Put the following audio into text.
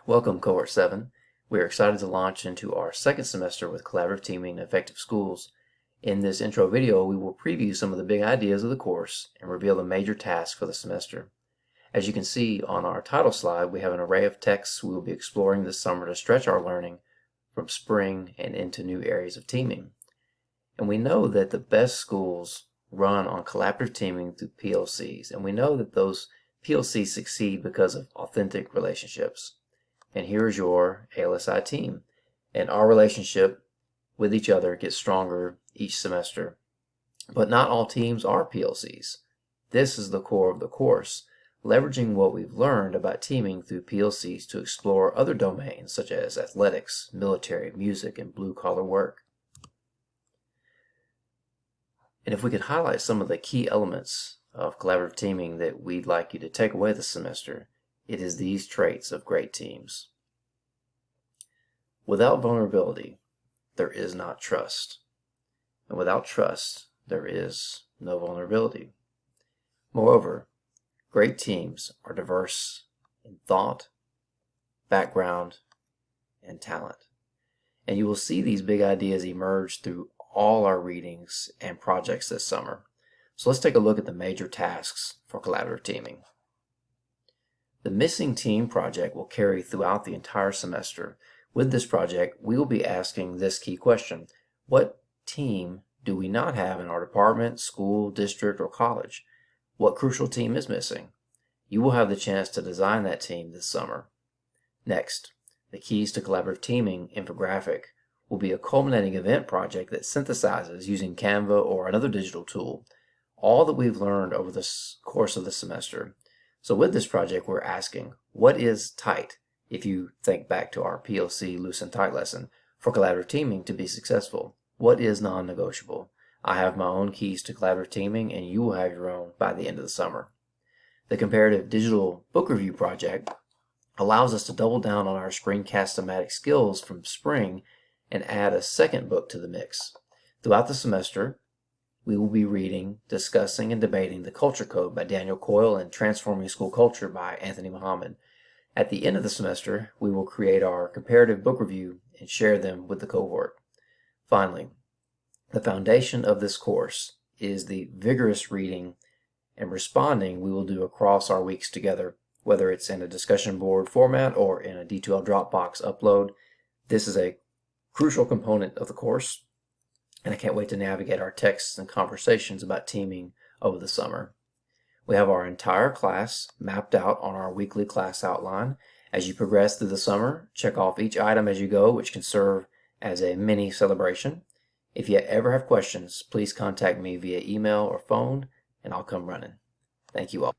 Welcome, Cohort 7. We are excited to launch into our second semester with collaborative teaming and effective schools. In this intro video, we will preview some of the big ideas of the course and reveal the major tasks for the semester. As you can see on our title slide, we have an array of texts we will be exploring this summer to stretch our learning from spring and into new areas of teaming. And we know that the best schools run on collaborative teaming through PLCs, and we know that those PLCs succeed because of authentic relationships. And here is your ALSI team. And our relationship with each other gets stronger each semester. But not all teams are PLCs. This is the core of the course, leveraging what we've learned about teaming through PLCs to explore other domains such as athletics, military, music, and blue-collar work. And if we could highlight some of the key elements of collaborative teaming that we'd like you to take away this semester, it is these traits of great teams. Without vulnerability, there is not trust. And without trust, there is no vulnerability. Moreover, great teams are diverse in thought, background, and talent. And you will see these big ideas emerge through all our readings and projects this summer. So let's take a look at the major tasks for collaborative teaming. The Missing Team project will carry throughout the entire semester. With this project, we will be asking this key question: what team do we not have in our department, school, district, or college? What crucial team is missing? You will have the chance to design that team this summer. Next, the Keys to Collaborative Teaming infographic will be a culminating event project that synthesizes, using Canva or another digital tool, all that we've learned over the course of the semester. So with this project, we're asking, what is tight, if you think back to our PLC loose and tight lesson, for collaborative teaming to be successful? What is non-negotiable? I have my own keys to collaborative teaming, and you will have your own by the end of the summer. The Comparative Digital Book Review project allows us to double down on our screencast-o-matic skills from spring and add a second book to the mix. Throughout the semester, we will be reading, discussing, and debating The Culture Code by Daniel Coyle and Transforming School Culture by Anthony Muhammad. At the end of the semester, we will create our comparative book review and share them with the cohort. Finally, the foundation of this course is the vigorous reading and responding we will do across our weeks together, whether it's in a discussion board format or in a D2L Dropbox upload. This is a crucial component of the course, and I can't wait to navigate our texts and conversations about teaming over the summer. We have our entire class mapped out on our weekly class outline. As you progress through the summer, check off each item as you go, which can serve as a mini celebration. If you ever have questions, please contact me via email or phone, and I'll come running. Thank you all.